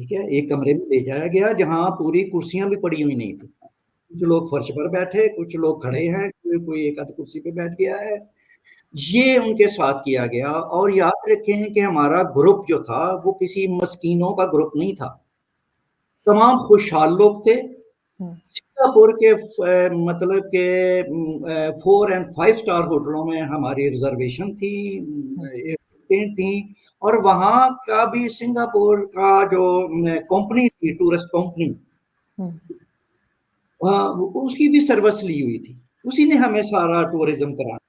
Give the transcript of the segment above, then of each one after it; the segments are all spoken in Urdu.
ٹھیک ہے, ایک کمرے میں لے جایا گیا جہاں پوری کرسیاں بھی پڑی ہوئی نہیں تھی, کچھ لوگ فرش پر بیٹھے, کچھ لوگ کھڑے ہیں, کوئی ایک آدھ کرسی پہ بیٹھ گیا ہے. یہ ان کے ساتھ کیا گیا. اور یاد رکھیں کہ ہمارا گروپ جو تھا وہ کسی مسکینوں کا گروپ نہیں تھا, تمام خوشحال لوگ تھے. سنگاپور کے مطلب کہ 4 اور 5 اسٹار ہوٹلوں میں ہماری ریزرویشن تھی, تھیں, اور وہاں کا بھی سنگاپور کا جو کمپنی تھی, ٹورسٹ کمپنی, اس کی بھی سروس لی ہوئی تھی, اسی نے ہمیں سارا ٹورزم کرانا.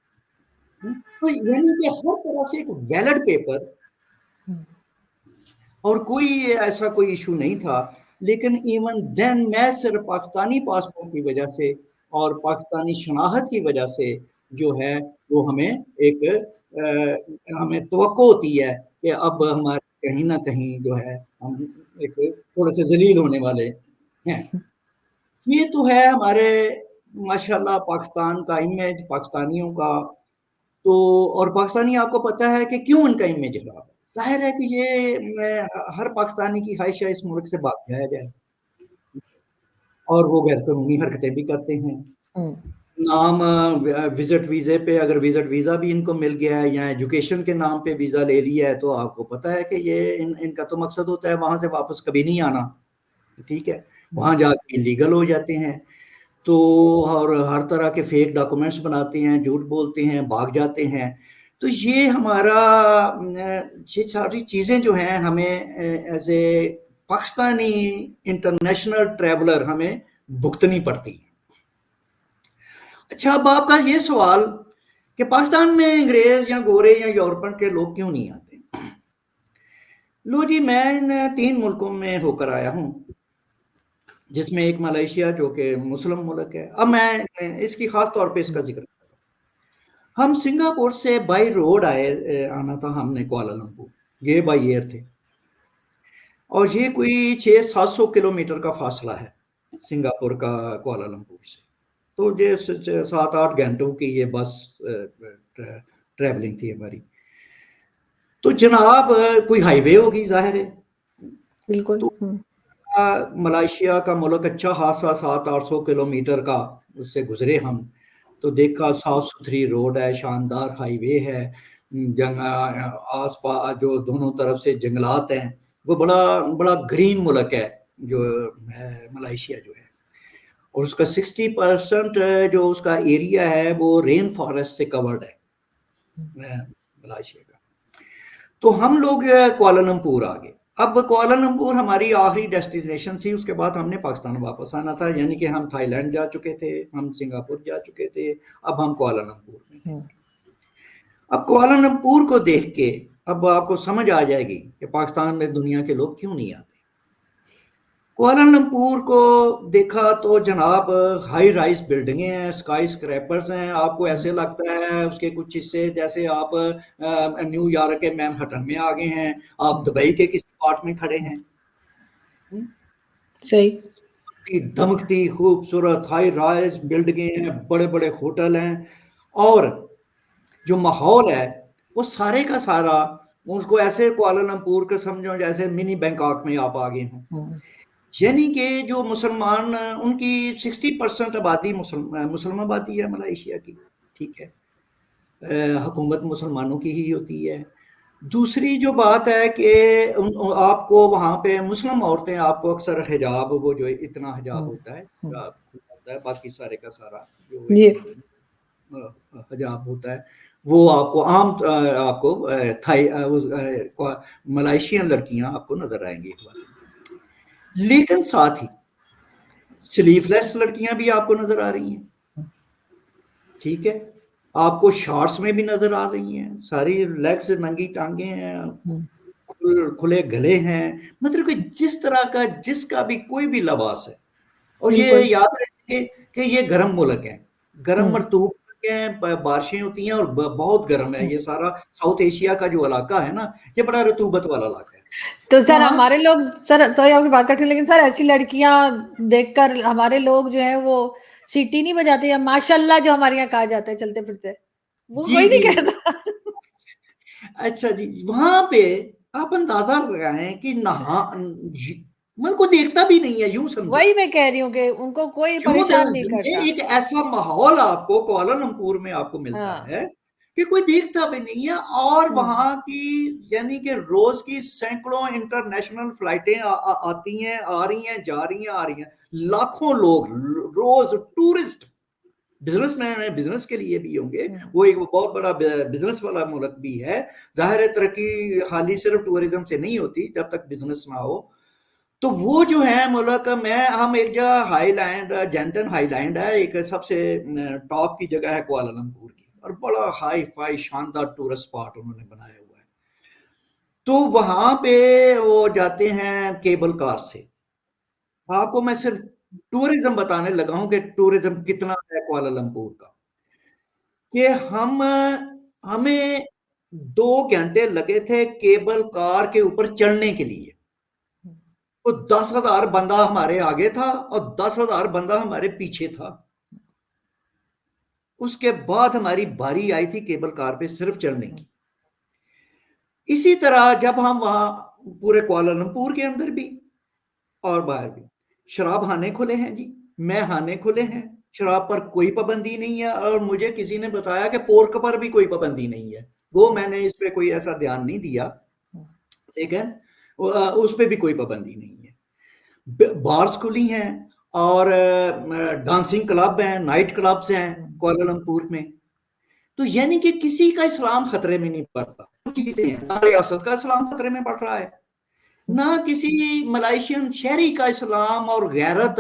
تو یعنی کہ ہر طرح سے ایک ویلڈ پیپر, اور کوئی ایسا کوئی ایشو نہیں تھا. لیکن ایون دین میں صرف پاکستانی پاسپورٹ کی وجہ سے اور پاکستانی شناخت کی وجہ سے جو ہے وہ ہمیں توقع ہوتی ہے کہ اب ہمارے کہیں نہ کہیں جو ہے ہم ایک تھوڑے سے ذلیل ہونے والے ہیں. یہ تو ہے ہمارے ماشاءاللہ پاکستان کا امیج, پاکستانیوں کا. تو اور پاکستانی آپ کو پتہ ہے کہ کیوں ان کا امیج خراب ہے. ظاہر ہے کہ یہ ہر پاکستانی کی خواہش ہے اس ملک سے بھاگ جایا جائے, اور وہ غیر قانونی حرکتیں بھی کرتے ہیں. نام وزٹ ویزے پہ, اگر وزٹ ویزا بھی ان کو مل گیا ہے یا ایجوکیشن کے نام پہ ویزا لے لیا ہے, تو آپ کو پتہ ہے کہ یہ ان کا تو مقصد ہوتا ہے وہاں سے واپس کبھی نہیں آنا. ٹھیک ہے, وہاں جا کے لیگل ہو جاتے ہیں. تو اور ہر طرح کے فیک ڈاکومنٹس بناتے ہیں, جھوٹ بولتے ہیں, بھاگ جاتے ہیں. تو یہ ہمارا یہ ساری چیزیں جو ہیں ہمیں as a Pakistani international traveller ہمیں بھگتنی پڑتی ہیں. اچھا, اب آپ کا یہ سوال کہ پاکستان میں انگریز یا گورے یا یورپن کے لوگ کیوں نہیں آتے. لو جی, میں 3 ملکوں میں ہو کر آیا ہوں, جس میں ایک ملائیشیا جو کہ مسلم ملک ہے. اب میں اس کی خاص طور پہ اس کا ذکر کرتا ہوں. ہم سنگاپور سے بائی روڈ آنا تھا ہم نے کوالالمپور, یہ بائی ایئر تھے, اور یہ کوئی 600-700 کلومیٹر کا فاصلہ ہے سنگاپور کا کوالالمپور سے. تو یہ 7-8 گھنٹوں کی یہ بس ٹریولنگ تھی ہماری. تو جناب کوئی ہائی وے ہوگی ظاہر ہے, بالکل. تو ملائیشیا کا ملک اچھا خاصا 700-800 کلومیٹر کا اس سے گزرے ہم, تو دیکھا صاف ستھری روڈ ہے, شاندار ہائی وے ہے, آس پاس جو دونوں طرف سے جنگلات ہیں, وہ بڑا گرین ملک ہے جو ہے ملائیشیا جو ہے. اور اس کا 60% جو اس کا ایریا ہے وہ رین فارسٹ سے کورڈ ہے ملائیشیا کا. تو ہم لوگ کوالالمپور آ گئے. اب کوالالمپور ہماری آخری ڈیسٹینیشن تھی, اس کے بعد ہم نے پاکستان واپس آنا تھا. یعنی کہ ہم تھائی لینڈ جا چکے تھے, ہم سنگاپور جا چکے تھے, اب ہم کوالالمپور میں تھے. اب کوالالمپور کو دیکھ کے اب آپ کو سمجھ آ جائے گی کہ پاکستان میں دنیا کے لوگ کیوں نہیں آتے. کوالالمپور کو دیکھا تو جناب ہائی رائز بلڈنگیں ہیں, اسکائی اسکریپرز ہیں. آپ کو ایسے لگتا ہے اس کے کچھ حصے جیسے آپ نیو یارک کے مین ہٹن میں آ گئے ہیں, آپ دبئی کے کسی پارٹ میں کھڑے ہیں. صحیح. دمکتی خوبصورت ہائی رائز بلڈنگیں ہیں, بڑے بڑے ہوٹل ہیں, اور جو ماحول ہے وہ سارے کا سارا اس کو ایسے کوالالمپور کا سمجھو جیسے منی بینکاک میں آپ آ گئے ہوں. یعنی کہ جو مسلمان, ان کی 60% آبادی مسلم آبادی ہے ملائیشیا کی. ٹھیک ہے, حکومت مسلمانوں کی ہی ہوتی ہے. دوسری جو بات ہے کہ آپ کو وہاں پہ مسلم عورتیں آپ کو اکثر حجاب, وہ جو اتنا حجاب ہوتا ہے, باقی سارے کا سارا جو حجاب ہوتا ہے وہ آپ کو عام آپ کو ملائیشین لڑکیاں آپ کو نظر آئیں گی. لیکن ساتھ ہی سلیف لیس لڑکیاں بھی آپ کو نظر آ رہی ہیں. ٹھیک ہے, آپ کو شارٹس میں بھی نظر آ رہی ہیں, ساری لیگز ننگی ٹانگیں ہیں, کھلے گلے ہیں, مطلب کہ جس طرح کا جس کا بھی کوئی بھی لباس ہے. اور یہ یاد رکھیں کہ یہ گرم ملک ہے, گرم مرطوب ہیں, بارشیں ہوتی ہیں اور بہت گرم ہے. یہ سارا ساؤتھ ایشیا کا جو علاقہ ہے نا, یہ بڑا رطوبت والا علاقہ ہے. تو سر ہمارے لوگ, سر سوری آپ کی بات کرتے ہیں, لیکن سر ایسی لڑکیاں دیکھ کر ہمارے لوگ جو ہیں وہ سیٹی نہیں بجاتے, یا ماشاء اللہ جو ہمارے یہاں کہا جاتا ہے چلتے پھرتے, وہ کوئی نہیں کہتا. اچھا جی, وہاں پہ آپ اندازہ لگائیں کہ من کو دیکھتا بھی نہیں ہے، یوں سمجھے، وہی میں کہہ رہی ہوں کہ ان کو کوئی کیوں پریشان نہیں کرتا. ایک ایسا ماحول آپ کو کوالالمپور میں آپ کو ملتا ہاں. ہے کہ کوئی دیکھتا بھی نہیں ہے، اور ہوں. وہاں کی یعنی کہ روز کی سینکڑوں انٹرنیشنل فلائٹیں آتی ہیں، آ رہی ہیں، جا رہی ہیں، آ رہی ہیں، لاکھوں لوگ روز ٹورسٹ، بزنس مین ہیں، بزنس کے لیے بھی ہوں گے، وہ ایک بہت بڑا بزنس والا ملک بھی ہے. ظاہر ترقی حالی صرف ٹورزم سے نہیں ہوتی جب تک بزنس نہ ہو. تو وہ جو ہے ملک میں، ہم ایک جگہ ہائی لینڈ، جینٹن ہائی لینڈ ہے، ایک سب سے ٹاپ کی جگہ ہے کوالالمپور کی، اور بڑا ہائی فائی شاندار ٹورسٹ اسپاٹ انہوں نے بنایا ہوا ہے. تو وہاں پہ وہ جاتے ہیں کیبل کار سے. آپ کو میں صرف ٹورزم بتانے لگا ہوں کہ ٹورزم کتنا ہے کوالالمپور کا، کہ ہمیں 2 گھنٹے لگے تھے کیبل کار کے اوپر چڑھنے کے لیے. تو 10,000 بندہ ہمارے آگے تھا اور 10,000 بندہ ہمارے پیچھے تھا. اس کے بعد ہماری باری آئی تھی کیبل کار پہ صرف چڑھنے کی. اسی طرح جب ہم وہاں پورے کوالالمپور کے اندر بھی اور باہر بھی شراب خانے کھلے ہیں جی، میں خانے کھلے ہیں، شراب پر کوئی پابندی نہیں ہے. اور مجھے کسی نے بتایا کہ پورک پر بھی کوئی پابندی نہیں ہے، وہ میں نے اس پہ کوئی ایسا دھیان نہیں دیا، لیکن اس پہ بھی کوئی پابندی نہیں ہے. بارز کھلی ہیں اور ڈانسنگ کلب ہیں، نائٹ کلبز ہیں کوالالمپور میں. تو یعنی کہ کسی کا اسلام خطرے میں نہیں پڑتا. نہ ریاست کا اسلام خطرے میں پڑ رہا ہے، نہ کسی ملائیشین شہری کا اسلام اور غیرت،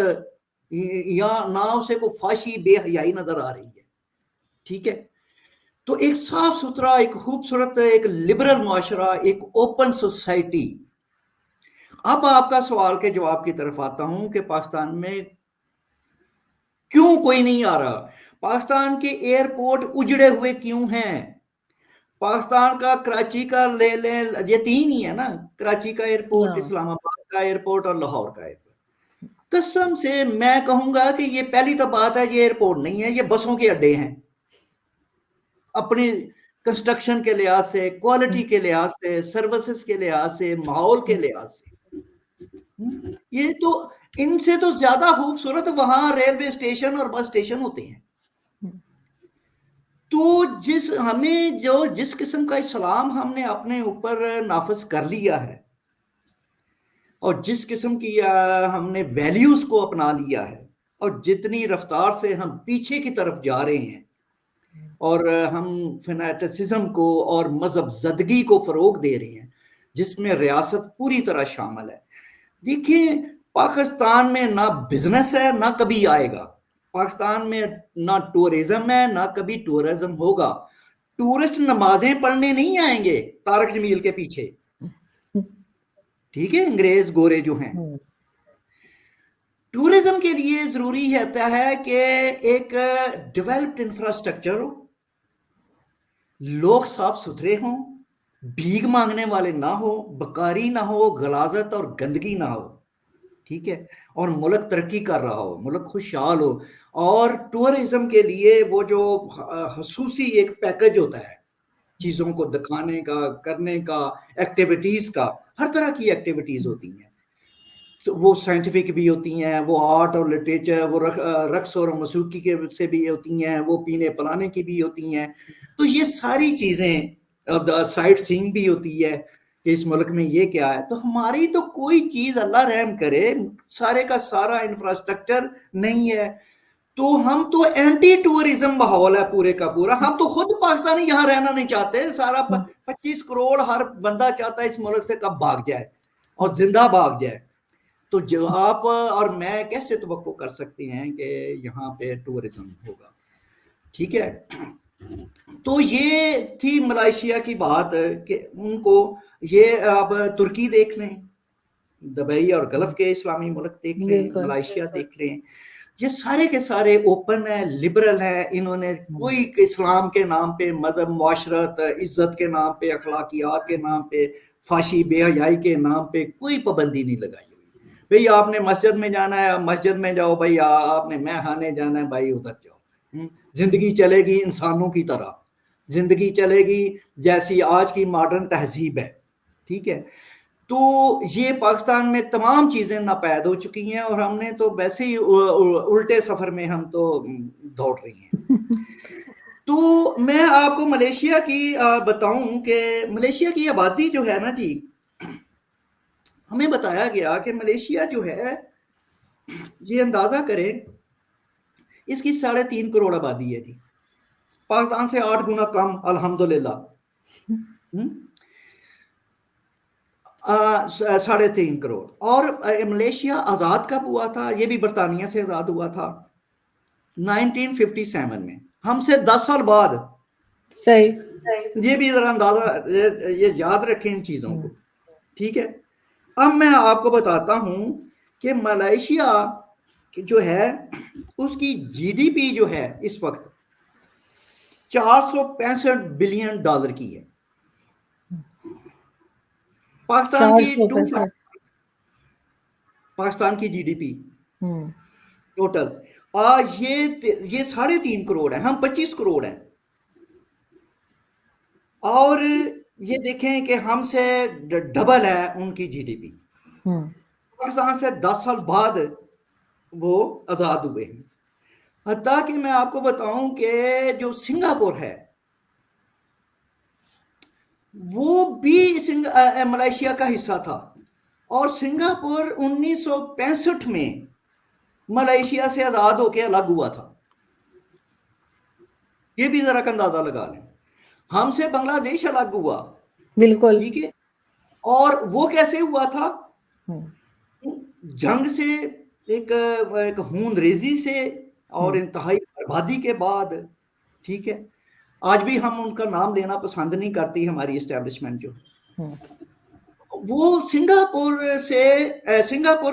یا نہ اسے کو فحشی بے حیائی نظر آ رہی ہے. ٹھیک ہے. تو ایک صاف ستھرا، ایک خوبصورت، ایک لبرل معاشرہ، ایک اوپن سوسائٹی. اب آپ کا سوال کے جواب کی طرف آتا ہوں کہ پاکستان میں کیوں کوئی نہیں آ رہا. پاکستان کے ایئرپورٹ اجڑے ہوئے کیوں ہیں؟ پاکستان کا کراچی کا لے لیں، یہ 3 ہی ہے نا، کراچی کا ایئرپورٹ، اسلام آباد کا ایئرپورٹ اور لاہور کا ایئرپورٹ. قسم سے میں کہوں گا کہ یہ پہلی تو بات ہے، یہ ایئرپورٹ نہیں ہے، یہ بسوں کے اڈے ہیں. اپنی کنسٹرکشن کے لحاظ سے، کوالٹی کے لحاظ سے، سروسز کے لحاظ سے، ماحول کے لحاظ سے، یہ تو ان سے تو زیادہ خوبصورت وہاں ریلوے اسٹیشن اور بس اسٹیشن ہوتے ہیں. تو جس قسم کا اسلام ہم نے اپنے اوپر نافذ کر لیا ہے، اور جس قسم کی ہم نے ویلیوز کو اپنا لیا ہے، اور جتنی رفتار سے ہم پیچھے کی طرف جا رہے ہیں، اور ہم فنیٹسزم کو اور مذہب زدگی کو فروغ دے رہے ہیں، جس میں ریاست پوری طرح شامل ہے. دیکھیں، پاکستان میں نہ بزنس ہے، نہ کبھی آئے گا. پاکستان میں نہ ٹورزم ہے، نہ کبھی ٹورزم ہوگا. ٹورسٹ نمازیں پڑھنے نہیں آئیں گے طارق جمیل کے پیچھے. ٹھیک ہے، انگریز گورے جو ہیں. ٹورزم کے لیے ضروری ہوتا ہے کہ ایک ڈیولپڈ انفراسٹرکچر ہو، لوگ صاف ستھرے ہوں، بھیک مانگنے والے نہ ہو، بکاری نہ ہو، غلاظت اور گندگی نہ ہو. ٹھیک ہے، اور ملک ترقی کر رہا ہو، ملک خوشحال ہو. اور ٹورزم کے لیے وہ جو خصوصی ایک پیکج ہوتا ہے چیزوں کو دکھانے کا، کرنے کا، ایکٹیویٹیز کا، ہر طرح کی ایکٹیویٹیز ہوتی ہیں. وہ سائنٹیفک بھی ہوتی ہیں، وہ آرٹ اور لٹریچر، وہ رقص اور موسیقی کے سے بھی ہوتی ہیں، وہ پینے پلانے کی بھی ہوتی ہیں. تو یہ ساری چیزیں، سائٹ سینگ بھی ہوتی ہے کہ اس ملک میں یہ کیا ہے. تو ہماری تو کوئی چیز اللہ رحم کرے سارے کا سارا انفراسٹرکچر نہیں ہے. تو ہم تو اینٹی ٹورزم ماحول ہے پورے کا پورا. ہم تو خود پاکستانی یہاں رہنا نہیں چاہتے. سارا 25 کروڑ ہر بندہ چاہتا ہے اس ملک سے کب بھاگ جائے اور زندہ بھاگ جائے. تو جو آپ اور میں کیسے توقع کر سکتے ہیں کہ یہاں پہ ٹورزم ہوگا؟ ٹھیک ہے. تو یہ تھی ملائیشیا کی بات کہ ان کو یہ، اب ترکی دیکھ لیں، دبئی اور گلف کے اسلامی ملک دیکھ لیں، ملائیشیا دیکھ لیں، یہ سارے کے سارے اوپن ہیں، لبرل ہیں. انہوں نے کوئی اسلام کے نام پہ، مذہب، معاشرت، عزت کے نام پہ، اخلاقیات کے نام پہ، فحشی بے حیائی کے نام پہ کوئی پابندی نہیں لگائی. بھئی آپ نے مسجد میں جانا ہے، مسجد میں جاؤ. بھئی آپ نے مے خانے جانا ہے، بھائی ادھر جاؤ. زندگی چلے گی انسانوں کی طرح، زندگی چلے گی جیسی آج کی ماڈرن تہذیب ہے. ٹھیک ہے. تو یہ پاکستان میں تمام چیزیں ناپید ہو چکی ہیں اور ہم نے تو ویسے ہی الٹے سفر میں ہم تو دوڑ رہی ہیں. تو میں آپ کو ملیشیا کی بتاؤں کہ ملیشیا کی آبادی جو ہے نا جی، ہمیں بتایا گیا کہ ملیشیا جو ہے، یہ اندازہ کریں اس کی 3.5 کروڑ آبادی ہے جی، پاکستان سے 8 گنا کم الحمدللہ. 3.5 کروڑ. اور ملیشیا آزاد کب ہوا تھا؟ یہ بھی برطانیہ سے آزاد ہوا تھا 1957 میں، ہم سے 10 سال بعد. صحیح. یہ بھی ذرا اندازہ یہ یاد رکھیں ان چیزوں کو. ٹھیک ہے. اب میں آپ کو بتاتا ہوں کہ ملیشیا جو ہے اس کی جی ڈی پی جو ہے اس وقت 465 بلین ڈالر کی ہے. پاکستان کی 465. پاکستان کی جی ڈی پی ٹوٹل آج یہ 3.5 کروڑ ہے، ہم 25 کروڑ ہیں. اور یہ دیکھیں کہ ہم سے ڈبل ہے ان کی جی ڈی پی. پاکستان سے 10 سال بعد وہ آزاد ہوئے ہیں. حتیٰ کہ میں آپ کو بتاؤں کہ جو سنگاپور ہے وہ بھی ملیشیا کا حصہ تھا، اور سنگاپور 1965 میں ملیشیا سے آزاد ہو کے الگ ہوا تھا. یہ بھی ذرا کا اندازہ لگا لیں. ہم سے بنگلہ دیش الگ ہوا. بالکل. ٹھیک ہے. اور وہ کیسے ہوا تھا؟ جنگ سے، ایک خون ریزی سے، اور انتہائی بربادی کے بعد. ٹھیک ہے. آج بھی ہم ان کا نام لینا پسند نہیں کرتی ہماری اسٹیبلشمنٹ جو. وہ سنگاپور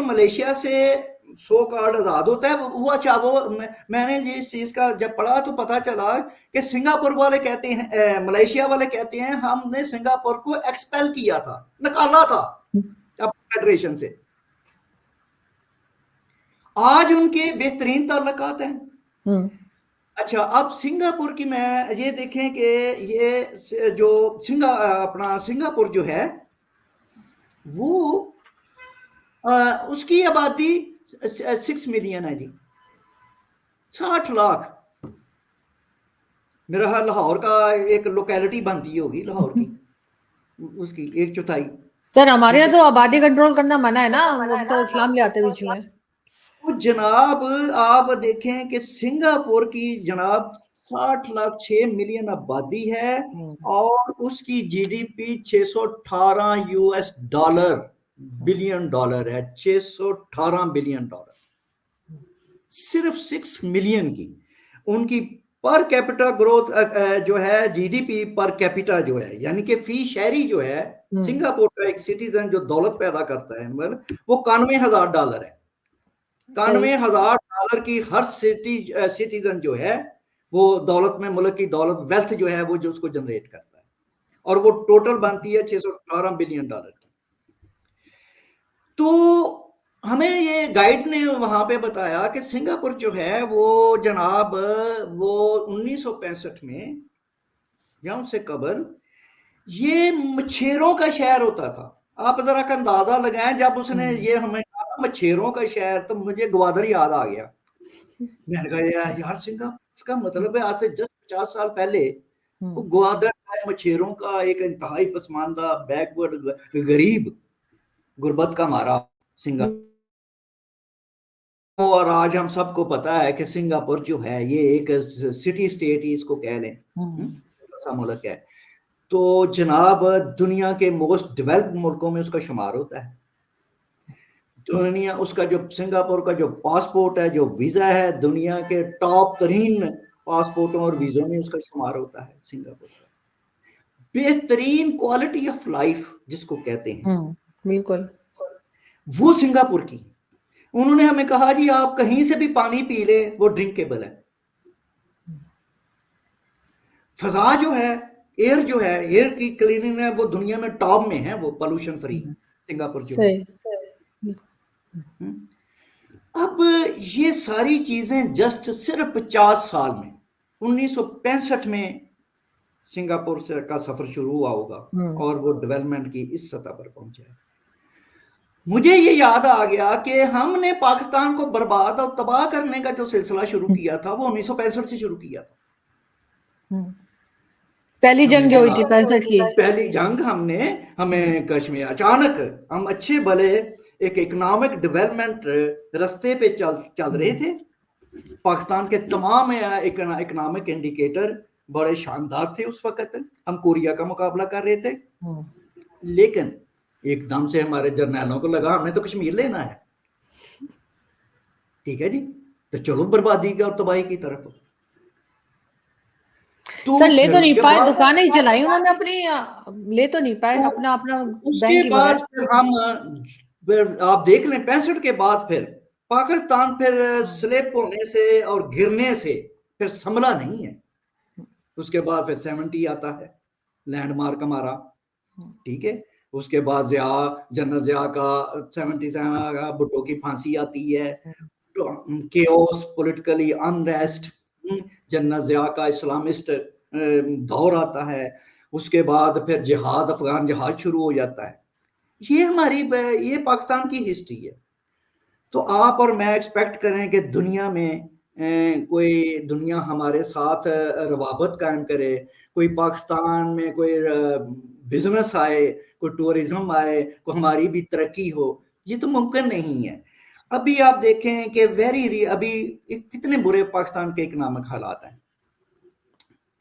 ملیشیا سے سو کارڈ آزاد ہوتا ہے وہ. اچھا، وہ میں نے اس چیز کا جب پڑھا تو پتا چلا کہ سنگاپور والے کہتے ہیں، ملیشیا والے کہتے ہیں ہم نے سنگاپور کو ایکسپیل کیا تھا، نکالا تھا فیڈریشن سے. آج ان کے بہترین تعلقات ہیں. اچھا، اب سنگاپور کی میں یہ دیکھیں کہ یہ جو اپنا سنگاپور جو ہے وہ اس کی آبادی 6 ملین ہے جی، 60 لاکھ. میرا لاہور کا ایک لوکیلٹی بنتی ہوگی لاہور کی، اس کی 1/4. سر ہمارے یہاں تو آبادی کنٹرول کرنا منع ہے نا، وہ تو اسلام لے آتے بیچ میں. تو جناب آپ دیکھیں کہ سنگاپور کی جناب 6 ملین آبادی ہے، اور اس کی G D P 618 US dollar billion dollar ہے. 618 بلین ڈالر صرف 6 ملین کی. ان کی پر کیپٹا گروتھ جو ہے جی ڈی پی پر کیپٹا جو ہے، یعنی کہ فی شہری جو ہے سنگاپور کا ایک سٹیزن جو دولت پیدا کرتا ہے وہ $91,000 ہے. $91,000 کی ہر سٹیزن جو ہے وہ دولت میں، ملک کی دولت، ویلتھ جو ہے وہ جو اس کو جنریٹ کرتا ہے، اور وہ ٹوٹل بنتی ہے $618 بلین. تو ہمیں یہ گائیڈ نے وہاں پہ بتایا کہ سنگاپور جو ہے وہ جناب وہ 1965 میں یا ان سے قبل یہ مچھیروں کا شہر ہوتا تھا. آپ ذرا کا اندازہ لگائیں، جب اس نے یہ ہمیں کہا مچھیروں کا شہر تو مجھے گوادر یاد آ گیا. میں نے کہا یار سنگاپور، اس کا مطلب ہے آج سے 50 سال پہلے گوادر مچھیروں کا ایک انتہائی پسماندہ بیکورڈ غریب غربت کا مارا سنگاپور. اور آج ہم سب کو پتا ہے کہ سنگاپور جو ہے یہ ایک سٹی اسٹیٹ ہی اس کو کہہ لیں، ایسا ملک ہے. تو جناب دنیا کے موسٹ ڈیولپڈ ملکوں میں اس کا شمار ہوتا ہے. دنیا اس کا جو سنگاپور کا جو پاسپورٹ ہے، جو ویزا ہے، دنیا کے ٹاپ ترین پاسپورٹوں اور ویزوں میں اس کا شمار ہوتا ہے سنگاپور کا. بہترین کوالٹی آف لائف جس کو کہتے ہیں، بالکل وہ سنگاپور کی. انہوں نے ہمیں کہا جی آپ کہیں سے بھی پانی پی لیں وہ ڈرنکیبل ہے. فضا جو ہے، ایئر جو ہے، ایئر کی کلیننگ ہے وہ دنیا میں ٹاپ میں ہے، وہ پولوشن فری سنگاپور جو ہے. اب یہ ساری چیزیں جسٹ صرف 50 سال میں 1965 میں سنگاپور سے کا سفر شروع ہوا ہوگا اور وہ ڈیولپمنٹ کی اس سطح پر پہنچا ہے. مجھے یہ یاد آ گیا کہ ہم نے پاکستان کو برباد اور تباہ کرنے کا جو سلسلہ شروع کیا تھا وہ 1965 سے شروع کیا تھا. پہلی جنگ جو ہوئی تھی 65 کی، پہلی جنگ ہمیں کشمیر اچانک ہم اچھے بھلے ایک اکنامک ڈیولپمنٹ رستے پہ چل رہے تھے. پاکستان کے تمام اکنامک انڈیکیٹر بڑے شاندار تھے اس وقت. ہم کوریا کا مقابلہ کر رہے تھے، لیکن ایک دم سے ہمارے جرنیلوں کو لگا ہم نے تو کشمیر لینا ہے. ٹھیک ہے جی، تو چلو بربادی اور تباہی کی طرف. سر لے تو نہیں پائے، دکانیں ہی چلائی انہوں نے اپنی، لے تو نہیں پائے اپنا اس بینک کے کی بعد بغیر. پھر آپ دیکھ لیں 65 کے بعد پھر پاکستان پھر سلپ ہونے سے اور گرنے سے پھر سنبھلا نہیں ہے. اس کے بعد پھر 70 آتا ہے، لینڈ مارک ہمارا. ٹھیک ہے، اس کے بعد جنرل ضیاء کا 77 کا بھٹو کی پھانسی آتی ہے، chaos politically unrest, General Zia کا اسلامسٹ دور آتا ہے. اس کے بعد پھر جہاد، افغان جہاد شروع ہو جاتا ہے. یہ پاکستان کی ہسٹری ہے. تو آپ اور میں ایکسپیکٹ کریں کہ دنیا میں کوئی دنیا ہمارے ساتھ روابط قائم کرے، کوئی پاکستان میں کوئی بزنس آئے، کوئی ٹورزم آئے، کوئی ہماری بھی ترقی ہو، یہ تو ممکن نہیں ہے. ابھی آپ دیکھیں کہ ابھی کتنے برے پاکستان کے اکنامک حالات ہیں.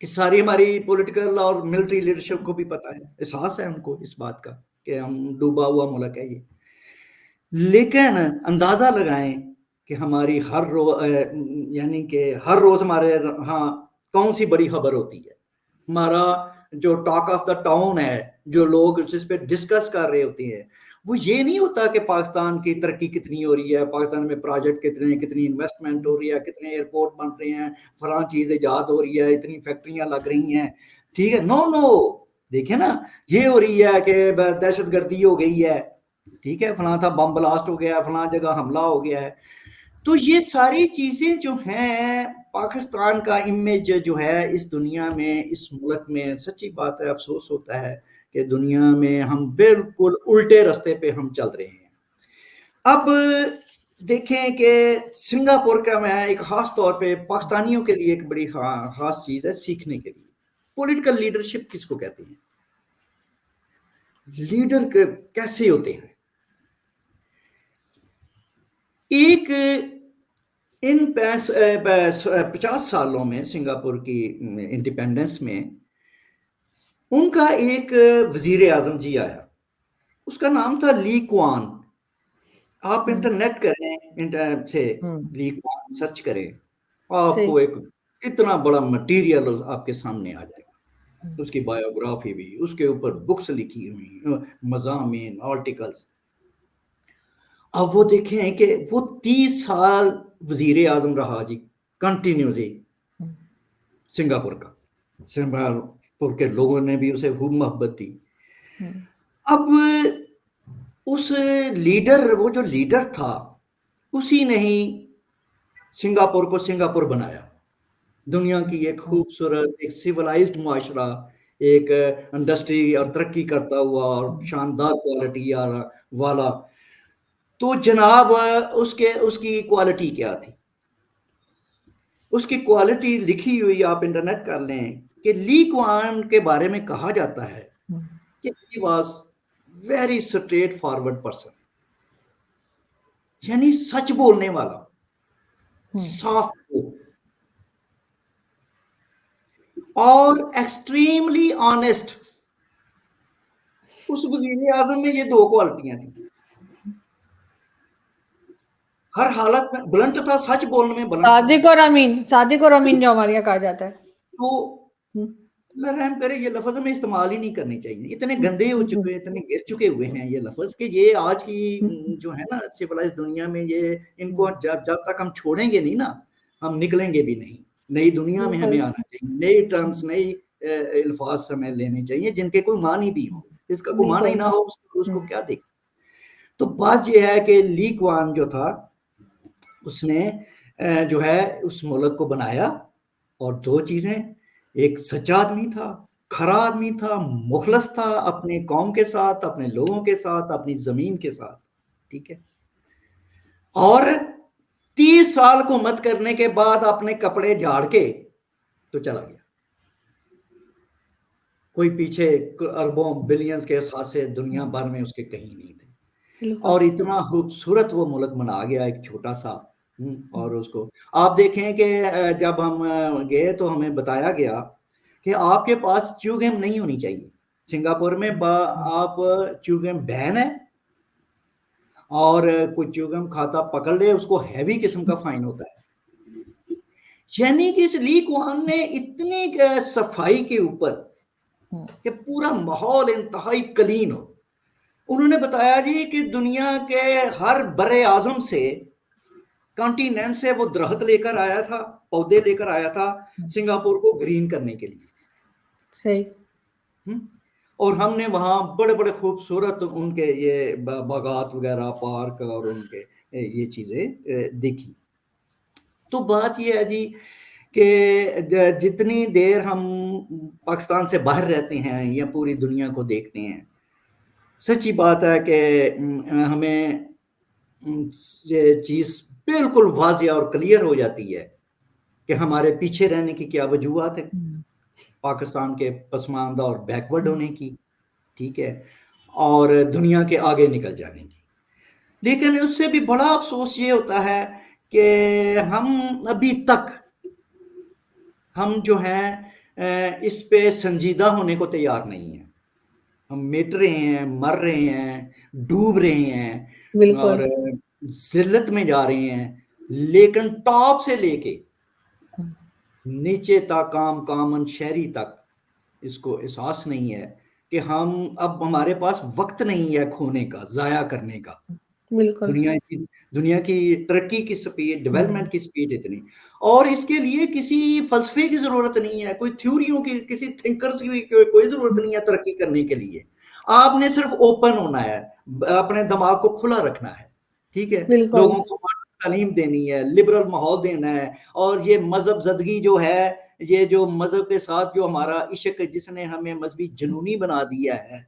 اس ساری ہماری پولیٹیکل اور ملٹری لیڈرشپ کو بھی پتا ہے، احساس ہے ان کو اس بات کا کہ ہم ڈوبا ہوا ملک ہے یہ. لیکن اندازہ لگائیں کہ ہماری یعنی کہ ہر روز ہمارے ہاں کون سی بڑی خبر ہوتی ہے. ہمارا جو ٹاک آف دا ٹاؤن ہے، جو لوگ جس پہ ڈسکس کر رہے ہوتے ہیں، وہ یہ نہیں ہوتا کہ پاکستان کی ترقی کتنی ہو رہی ہے، پاکستان میں پروجیکٹ کتنی انویسٹمنٹ ہو رہی ہے، کتنے ایئرپورٹ بن رہے ہیں، فلاں چیز ایجاد ہو رہی ہے، اتنی فیکٹریاں لگ رہی ہیں. ٹھیک ہے، نو دیکھیں نا، یہ ہو رہی ہے کہ دہشت گردی ہو گئی ہے. ٹھیک ہے، فلاں تھا بم بلاسٹ ہو گیا، فلاں جگہ حملہ ہو گیا ہے. تو یہ ساری چیزیں جو ہیں، پاکستان کا امیج جو ہے اس دنیا میں، اس ملک میں، سچی بات ہے افسوس ہوتا ہے کہ دنیا میں ہم بالکل الٹے رستے پہ ہم چل رہے ہیں. اب دیکھیں کہ سنگاپور کا میں ایک خاص طور پہ پاکستانیوں کے لیے ایک بڑی خاص چیز ہے سیکھنے کے لیے. پولیٹیکل لیڈرشپ کس کو کہتے ہیں؟ لیڈر کیسے ہوتے ہیں؟ ایک ان 50 سالوں میں سنگاپور کی انڈیپینڈنس میں ان کا ایک وزیر اعظم جی آیا، اس کا نام تھا لی کوان. آپ انٹرنیٹ کریں سے لی کوان سرچ کریں، آپ کو ایک اتنا بڑا مٹیریل آپ کے سامنے آ جائے گا. اس کی بایوگرافی بھی، اس کے اوپر بکس لکھی ہوئی، مضامین، آرٹیکلز. اب وہ دیکھیں کہ وہ 30 سال وزیر اعظم رہا جی، کنٹینیولی سنگاپور کا. سنگاپور کے لوگوں نے بھی اسے خوب محبت دی. اب اس وہ جو لیڈر تھا، اسی نے ہی سنگاپور کو سنگاپور بنایا. دنیا کی ایک خوبصورت، ایک سیولائزڈ معاشرہ، ایک انڈسٹری اور ترقی کرتا ہوا اور شاندار کوالٹی والا. تو جناب اس کی کوالٹی کیا تھی؟ اس کی کوالٹی لکھی ہوئی آپ انٹرنیٹ کر لیں کہ لی کوان کے بارے میں کہا جاتا ہے کہ he was very straight forward person، یعنی سچ بولنے والا، صاف اور ایکسٹریملی آنےسٹ. اس وزیر اعظم میں یہ 2 کوالٹیاں تھیں. ہر حالت میں بلنٹ تھا، سچ بولنے میں بلنٹ. صادق اور امین جو ہمارے یہاں کہا جاتا ہے. تو اللہ رحم کرے، یہ لفظ ہمیں استعمال ہی نہیں کرنی چاہیے. اتنے گندے ہو چکے، اتنے گر چکے ہوئے ہیں یہ لفظ کہ یہ آج کی جو ہے نا سیولائز دنیا میں، یہ ان کو جب تک ہم چھوڑیں گے نہیں نا، ہم نکلیں گے بھی نہیں. نئی دنیا میں ہمیں آنا چاہیے، نئی ٹرمز، نئی الفاظ ہمیں لینے چاہیے جن کے کوئی معنی بھی ہو. جس کا کوئی معنی نہ ہو اس کو کیا دیکھ. تو بات یہ ہے کہ لی کوان جو تھا، اس نے جو ہے اس ملک کو بنایا، اور 2 چیزیں، ایک سچا آدمی تھا کھرا آدمی تھا، مخلص تھا اپنے قوم کے ساتھ، اپنے لوگوں کے ساتھ، اپنی زمین کے ساتھ، ٹھیک ہے. اور 30 سال حکومت کرنے کے بعد اپنے کپڑے جھاڑ کے تو چلا گیا. کوئی پیچھے اربوں بلینز کے اثاثے دنیا بھر میں اس کے کہیں نہیں تھے. بالکل اور اتنا خوبصورت وہ ملک بنا گیا ایک چھوٹا سا. اور اس کو آپ دیکھیں کہ جب ہم گئے تو ہمیں بتایا گیا کہ آپ کے پاس چیوگم نہیں ہونی چاہیے. سنگاپور میں آپ چیوگم بین ہے، اور کوئی چیوگم کھاتا پکڑ لے اس کو ہیوی قسم کا فائن ہوتا ہے. یعنی کہ اس لی کوان نے اتنی صفائی کے اوپر کہ پورا ماحول انتہائی کلین ہو. انہوں نے بتایا جی کہ دنیا کے ہر بر اعظم سے، کانٹیننٹ سے وہ درخت لے کر آیا تھا، پودے لے کر آیا تھا سنگاپور کو گرین کرنے کے لیے. صحیح. اور ہم نے وہاں بڑے بڑے خوبصورت ان کے یہ باغات وغیرہ، پارک اور ان کے یہ چیزیں دیکھی. تو بات یہ ہے جی کہ جتنی دیر ہم پاکستان سے باہر رہتے ہیں یا پوری دنیا کو دیکھتے ہیں، سچی بات ہے کہ ہمیں یہ چیز بالکل واضح اور کلیئر ہو جاتی ہے کہ ہمارے پیچھے رہنے کی کیا وجوہات ہیں، پاکستان کے پسماندہ اور بیکورڈ ہونے کی، ٹھیک ہے، اور دنیا کے آگے نکل جانے کی. لیکن اس سے بھی بڑا افسوس یہ ہوتا ہے کہ ہم ابھی تک ہم جو ہیں اس پہ سنجیدہ ہونے کو تیار نہیں ہیں. ہم مٹ رہے ہیں، مر رہے ہیں، ڈوب رہے ہیں، اور بالکل ذلت میں جا رہے ہیں. لیکن ٹاپ سے لے کے نیچے تک، کامن شہری تک اس کو احساس نہیں ہے کہ ہم اب ہمارے پاس وقت نہیں ہے کھونے کا، ضائع کرنے کا. بالکل دنیا کی ترقی کی سپیڈ، ڈیولپمنٹ کی سپیڈ اتنی، اور اس کے لیے کسی فلسفے کی ضرورت نہیں ہے، کوئی تھیوریوں کی، کسی تھنکرز کی کوئی ضرورت نہیں ہے ترقی کرنے کے لیے. آپ نے صرف اوپن ہونا ہے، اپنے دماغ کو کھلا رکھنا ہے، ٹھیک ہے، بالکل لوگوں کو تعلیم دینی ہے، لبرل ماحول دینا ہے. اور یہ مذہب زدگی جو ہے، یہ جو مذہب کے ساتھ جو ہمارا عشق جس نے ہمیں مذہبی جنونی بنا دیا ہے،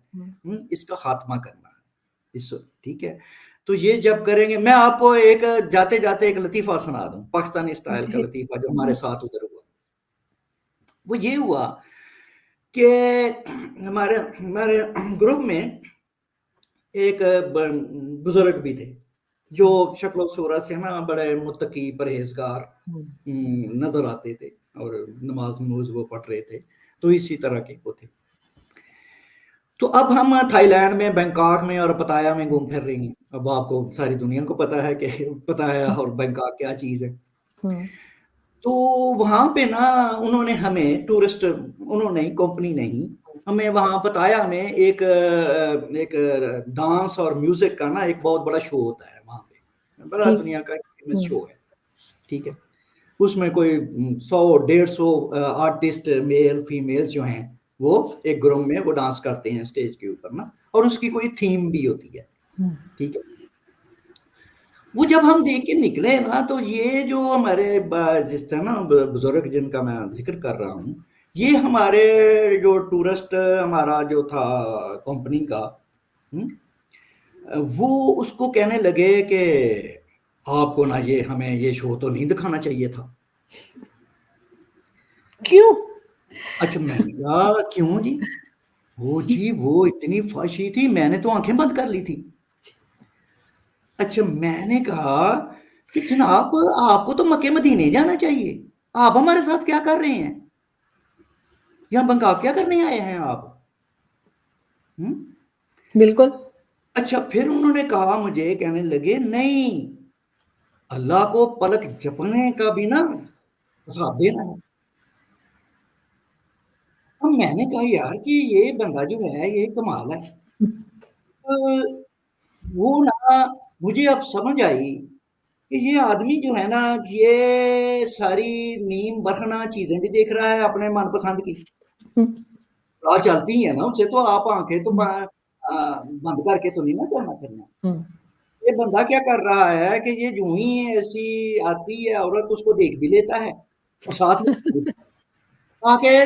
اس کا خاتمہ کرنا ہے. ٹھیک ہے، تو یہ جب کریں گے، میں آپ کو ایک جاتے جاتے ایک لطیفہ سنا دوں، پاکستانی سٹائل کا جی لطیفہ جو ہمارے ساتھ ادھر ہوا. وہ یہ ہوا کہ ہمارے گروپ میں ایک بزرگ بھی تھے جو شکل و صورت سے نا بڑے متقی پرہیزگار نظر آتے تھے، اور نماز وہ پڑھ رہے تھے، تو اسی طرح کے وہ تھے. تو اب ہم تھائی لینڈ میں، بینکاک میں اور پتایا میں گھوم پھر رہے ہیں. اب آپ کو ساری دنیا کو پتا ہے کہ پتایا اور بینکاک کیا چیز ہے. تو وہاں پہ نا انہوں نے ہمیں ٹورسٹ، انہوں نے کمپنی نہیں، ہمیں وہاں پتایا میں ایک ڈانس اور میوزک کا نا ایک بہت بڑا شو ہوتا ہے وہاں پہ، بڑا دنیا کا فیمس شو ہے، ٹھیک ہے. اس میں کوئی 100-150 آرٹسٹ میل فیمیل جو ہیں وہ ایک گروپ میں وہ ڈانس کرتے ہیں اسٹیج کے اوپر نا، اور اس کی کوئی تھیم بھی ہوتی ہے، ٹھیک ہے. وہ جب ہم دیکھ کے نکلے نا، تو یہ جو ہمارے جس طرح نا بزرگ جن کا میں ذکر کر رہا ہوں، یہ ہمارے جو ٹورسٹ ہمارا جو تھا کمپنی کا، وہ اس کو کہنے لگے کہ آپ کو نا یہ ہمیں یہ شو تو نہیں دکھانا چاہیے تھا. کیوں؟ اچھا، میں نے کہا کیوں جی؟ وہ جی وہ اتنی فحشی تھی، میں نے تو آنکھیں بند کر لی تھی. اچھا، میں نے کہا کہ جناب آپ کو تو مکے مدینے جانا چاہیے، آپ ہمارے ساتھ کیا کر رہے ہیں؟ یہاں بنکاک کیا کرنے آئے ہیں آپ؟ بالکل. اچھا، پھر انہوں نے کہا، مجھے کہنے لگے نہیں، اللہ کو پلک جھپکنے کا بھی نا حساب دینا ہے. اب میں نے کہا یار کہ یہ بندہ جو ہے یہ کمال ہے. وہ نا مجھے اب سمجھ آئی کہ یہ آدمی جو ہے نا یہ ساری نیم برہنہ چیزیں بھی دیکھ رہا ہے اپنے من پسند کی، راہ چلتی ہیں نا اسے، تو آپ آنکھیں تو بند کر کے تو نہیں نا کرنا کرنا. یہ بندہ کیا کر رہا ہے کہ یہ جو ہی ایسی آتی ہے عورت اس کو دیکھ بھی لیتا ہے، اور ساتھ میں تاکہ